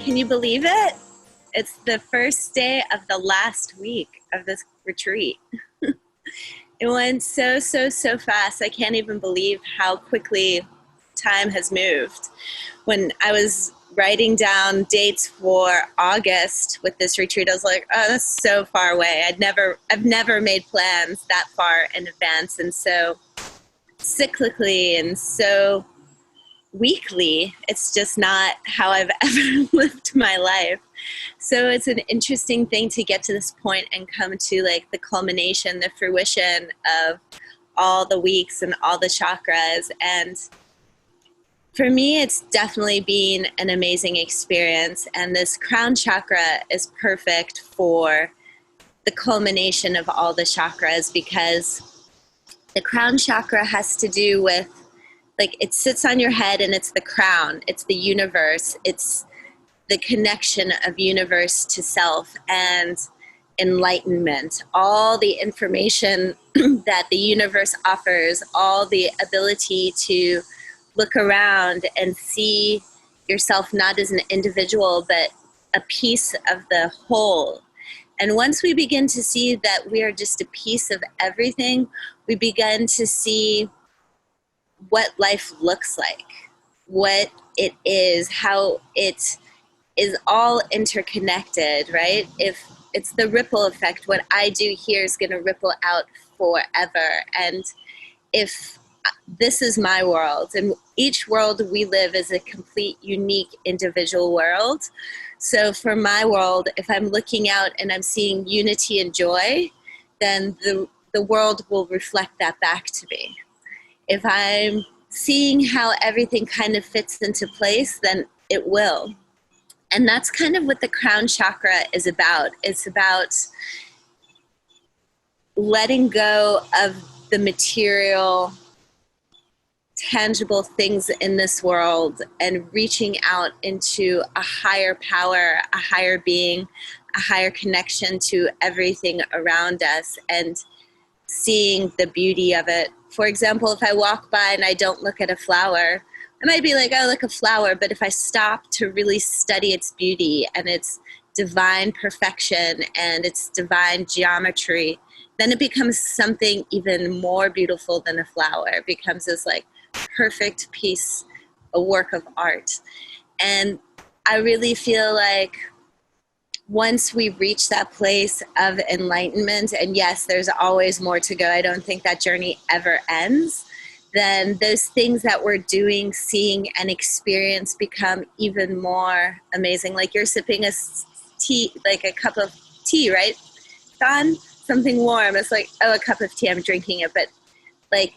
Can you believe it? It's the first day of the last week of this retreat. It went so fast. I can't even believe how quickly time has moved. When I was writing down dates for August with this retreat, I was like, oh, that's so far away. I've never made plans that far in advance, and so cyclically and so weekly, it's just not how I've ever lived my life. So it's an interesting thing to get to this point and come to like the culmination, the fruition of all the weeks and all the chakras. And for me, it's definitely been an amazing experience. And this crown chakra is perfect for the culmination of all the chakras, because the crown chakra has to do with, like, it sits on your head and it's the crown, it's the universe, it's the connection of universe to self and enlightenment, all the information that the universe offers, all the ability to look around and see yourself not as an individual, but a piece of the whole. And once we begin to see that we are just a piece of everything, we begin to see what life looks like, what it is, how it is all interconnected, right? If it's the ripple effect, what I do here is going to ripple out forever. And if this is my world, and each world we live is a complete, unique, individual world. So for my world, if I'm looking out and I'm seeing unity and joy, then the world will reflect that back to me. If I'm seeing how everything kind of fits into place, then it will. And that's kind of what the crown chakra is about. It's about letting go of the material, tangible things in this world and reaching out into a higher power, a higher being, a higher connection to everything around us, and seeing the beauty of it. For example, if I walk by and I don't look at a flower, I might be like, oh, look, a flower. But if I stop to really study its beauty and its divine perfection and its divine geometry, then it becomes something even more beautiful than a flower. It becomes this like perfect piece, a work of art. And I really feel like once we reach that place of enlightenment, and yes, there's always more to go, I don't think that journey ever ends, then those things that we're doing, seeing, and experience become even more amazing. Like you're sipping a tea, like a cup of tea, right, Don? Something warm. It's like, oh, a cup of tea, I'm drinking it. But like,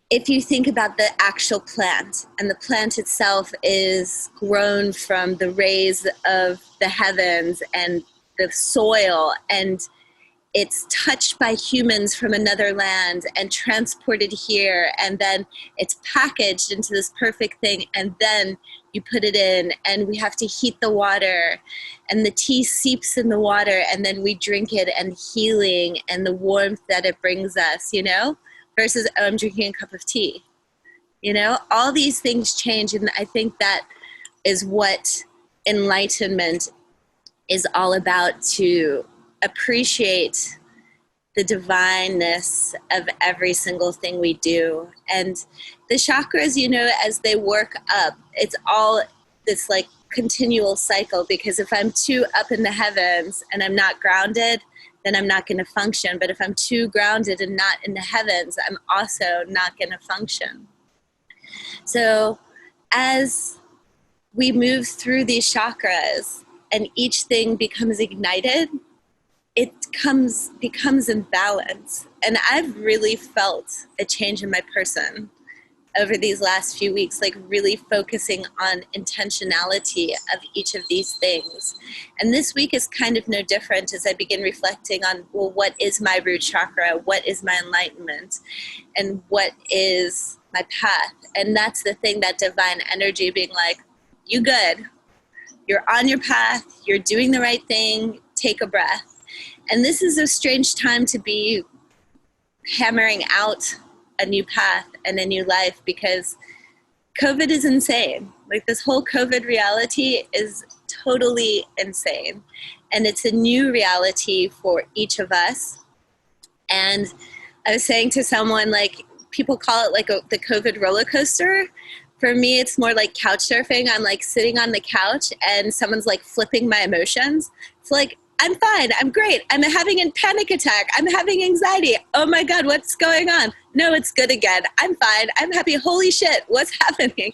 if you think about the actual plant, and the plant itself is grown from the rays of the heavens and the soil, and it's touched by humans from another land and transported here, and then it's packaged into this perfect thing, and then you put it in, and we have to heat the water, and the tea seeps in the water, and then we drink it, and healing and the warmth that it brings us, you know? Versus, oh, I'm drinking a cup of tea. You know, all these things change. And I think that is what enlightenment is all about, to appreciate the divineness of every single thing we do. And the chakras, you know, as they work up, it's all this like continual cycle, because if I'm too up in the heavens and I'm not grounded, then I'm not going to function. But if I'm too grounded and not in the heavens, I'm also not going to function. So as we move through these chakras and each thing becomes ignited, it becomes in balance. And I've really felt a change in my person over these last few weeks, like really focusing on intentionality of each of these things. And this week is kind of no different as I begin reflecting on, well, what is my root chakra? What is my enlightenment? And what is my path? And that's the thing, that divine energy being like, you good. You're on your path. You're doing the right thing. Take a breath. And this is a strange time to be hammering out a new path and a new life, because COVID is insane. Like, this whole COVID reality is totally insane. And it's a new reality for each of us. And I was saying to someone, like, people call it like the COVID roller coaster. For me, it's more like couch surfing. I'm like sitting on the couch and someone's like flipping my emotions. It's like, I'm fine. I'm great. I'm having a panic attack. I'm having anxiety. Oh my God, what's going on? No, it's good again. I'm fine. I'm happy. Holy shit, what's happening?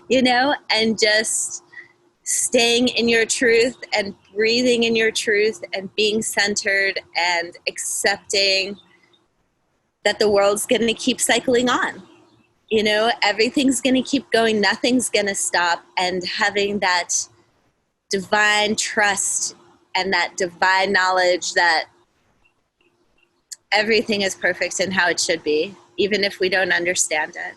You know, and just staying in your truth and breathing in your truth and being centered and accepting that the world's going to keep cycling on. You know, everything's going to keep going. Nothing's going to stop. And having that divine trust and that divine knowledge that everything is perfect and how it should be, even if we don't understand it.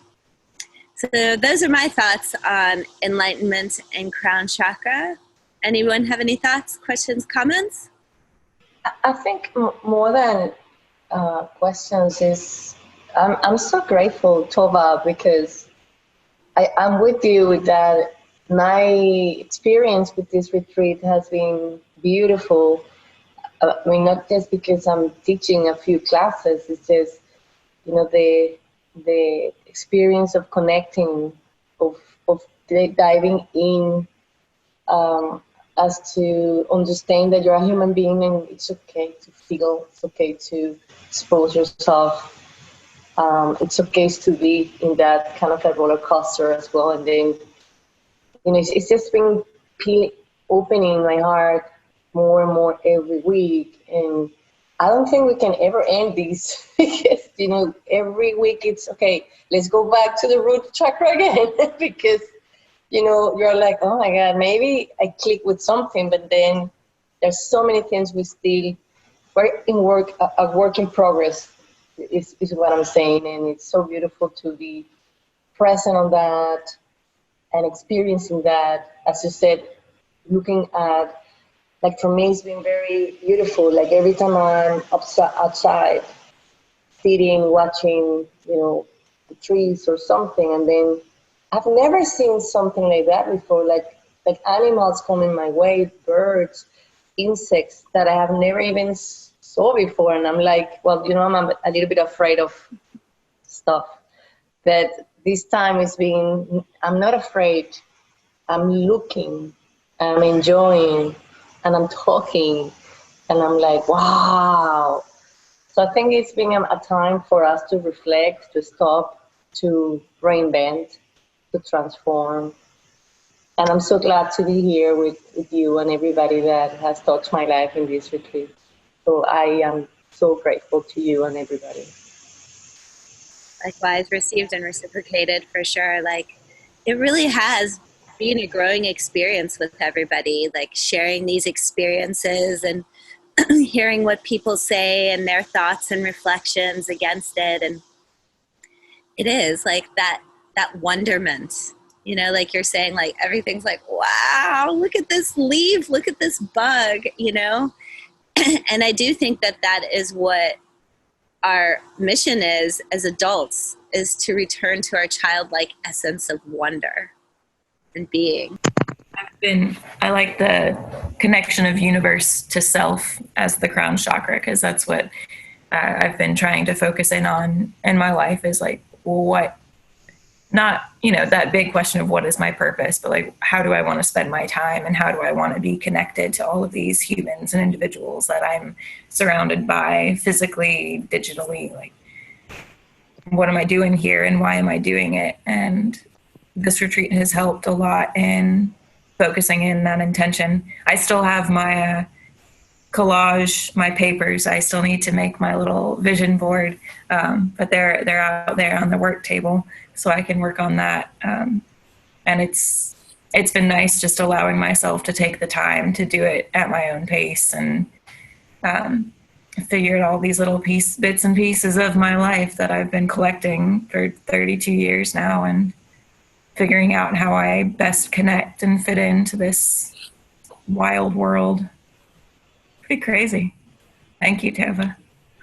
So those are my thoughts on enlightenment and crown chakra. Anyone have any thoughts, questions, comments? I think more than questions is, I'm so grateful, Tovah, because I'm with you with that. My experience with this retreat has been beautiful. I mean, not just because I'm teaching a few classes, it's just, you know, the experience of connecting, of diving in, as to understand that you're a human being and it's okay to feel, it's okay to expose yourself. It's okay to be in that kind of a roller coaster as well. And then, you know, it's just been opening my heart more and more every week. And I don't think we can ever end this because, you know, every week it's okay, let's go back to the root chakra again because, you know, you're like, oh my God, maybe I click with something, but then there's so many things we're in work, a work in progress is what I'm saying. And it's so beautiful to be present on that and experiencing that. As you said, looking at, like for me, it's been very beautiful. Like every time I'm outside, sitting, watching, you know, the trees or something, and then I've never seen something like that before. Like animals coming my way, birds, insects that I have never even saw before. And I'm like, well, you know, I'm a little bit afraid of stuff. But this time I'm not afraid. I'm looking, I'm enjoying, and I'm talking, and I'm like, wow. So I think it's been a time for us to reflect, to stop, to reinvent, to transform. And I'm so glad to be here with you and everybody that has touched my life in this retreat. So I am so grateful to you and everybody. Likewise, received and reciprocated for sure. Like, it really has been a growing experience with everybody, like sharing these experiences and hearing what people say and their thoughts and reflections against it. And it is like that wonderment, you know, like you're saying, like everything's like, wow, look at this leaf, look at this bug, you know. And I do think that is what our mission is as adults, is to return to our childlike essence of wonder and being. I like the connection of universe to self as the crown chakra, because that's what I've been trying to focus in on in my life, is like, what, not, you know, that big question of what is my purpose, but like, how do I want to spend my time and how do I want to be connected to all of these humans and individuals that I'm surrounded by physically, digitally, like, what am I doing here and why am I doing it? And this retreat has helped a lot in focusing in that intention. I still have my collage, my papers. I still need to make my little vision board, but they're out there on the work table, so I can work on that. And it's been nice just allowing myself to take the time to do it at my own pace, and figured all these little bits and pieces of my life that I've been collecting for 32 years now, and figuring out how I best connect and fit into this wild world. Pretty crazy. Thank you, Tovah.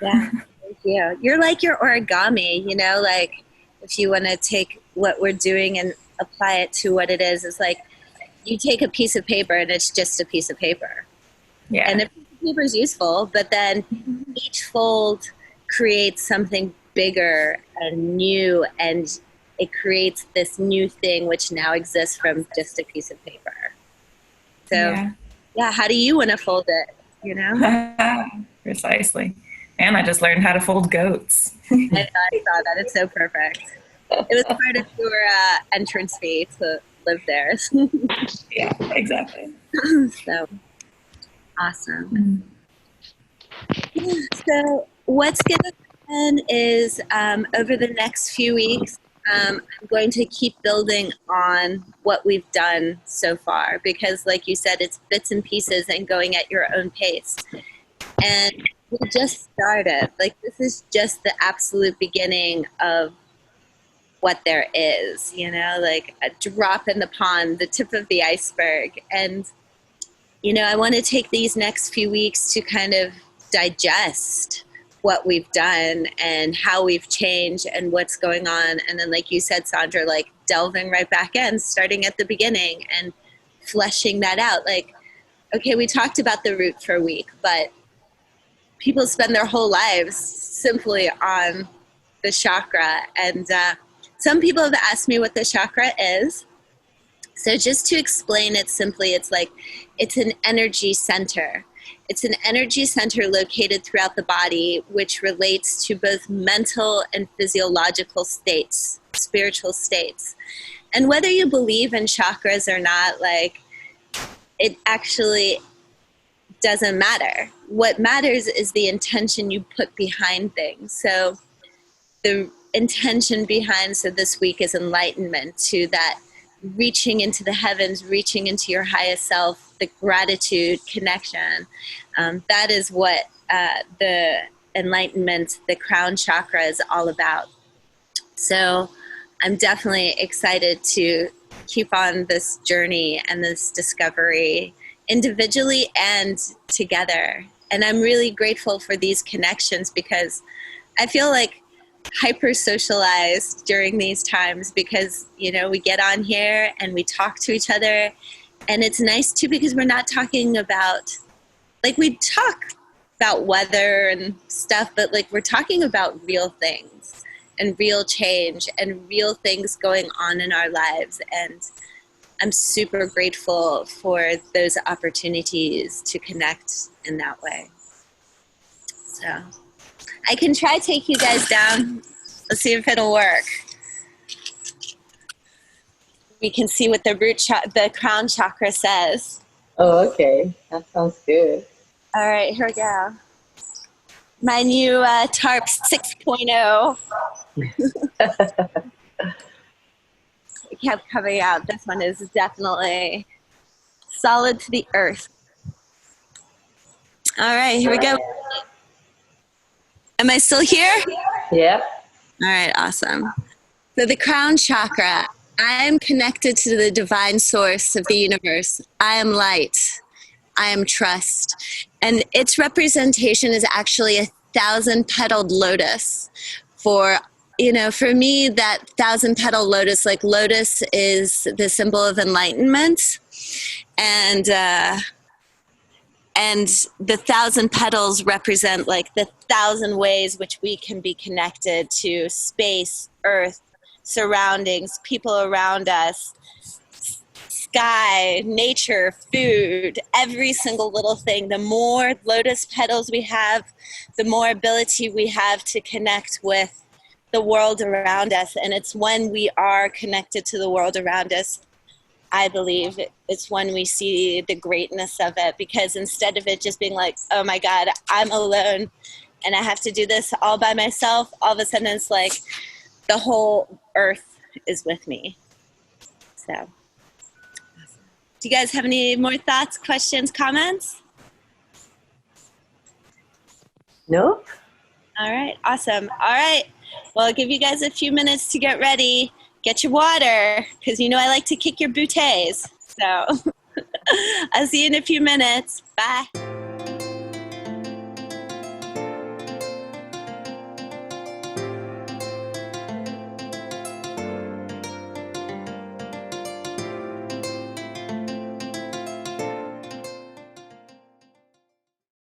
Yeah, thank you. You're like your origami, you know, like if you want to take what we're doing and apply it to what it is, it's like you take a piece of paper and it's just a piece of paper. Yeah. And the piece of paper is useful, but then each fold creates something bigger and new, and it creates this new thing which now exists from just a piece of paper. So, yeah, how do you want to fold it, you know? Precisely. And I just learned how to fold goats. I saw that. It's so perfect. It was part of your entrance fee to live there. Yeah, exactly. So, awesome. So what's going to happen is over the next few weeks, I'm going to keep building on what we've done so far, because like you said, it's bits and pieces and going at your own pace. And we just started. Like, this is just the absolute beginning of what there is, you know, like a drop in the pond, the tip of the iceberg. And, you know, I want to take these next few weeks to kind of digest what we've done and how we've changed and what's going on. And then, like you said, Sandra, like delving right back in, starting at the beginning and fleshing that out. Like, okay, we talked about the root for a week, but people spend their whole lives simply on the chakra. And some people have asked me what the chakra is. So just to explain it simply, it's like, it's an energy center. It's an energy center located throughout the body, which relates to both mental and physiological states, spiritual states. And whether you believe in chakras or not, like, it actually doesn't matter. What matters is the intention you put behind things. So the intention behind, so this week is enlightenment, to that reaching into the heavens, reaching into your highest self, the gratitude, connection. That is what the enlightenment, the crown chakra is all about. So I'm definitely excited to keep on this journey and this discovery individually and together. And I'm really grateful for these connections, because I feel like hyper socialized during these times, because, you know, we get on here and we talk to each other, and it's nice too, because we're not talking about, like, we talk about weather and stuff, but like, we're talking about real things and real change and real things going on in our lives. And I'm super grateful for those opportunities to connect in that way. So I can try to take you guys down. Let's see if it'll work. We can see what the the crown chakra says. Oh, okay. That sounds good. All right, here we go. My new TARP 6.0. I kept coming out. This one is definitely solid to the earth. All right, here we go. Am I still here? Yep. All right, awesome. So the crown chakra, I am connected to the divine source of the universe. I am light. I am trust. And its representation is actually 1,000-petaled lotus. For, you know, for me, that 1,000-petal lotus, like, lotus is the symbol of enlightenment. And the 1,000 petals represent, like, the 1,000 ways which we can be connected to space, earth, surroundings, people around us, sky, nature, food, every single little thing. The more lotus petals we have, the more ability we have to connect with the world around us. And it's when we are connected to the world around us, I believe it's when we see the greatness of it, because instead of it just being like, oh my God, I'm alone and I have to do this all by myself, all of a sudden it's like the whole earth is with me. So, do you guys have any more thoughts, questions, comments? Nope. All right, awesome. All right, well, I'll give you guys a few minutes to get ready. Get your water, because you know I like to kick your booties. So I'll see you in a few minutes. Bye.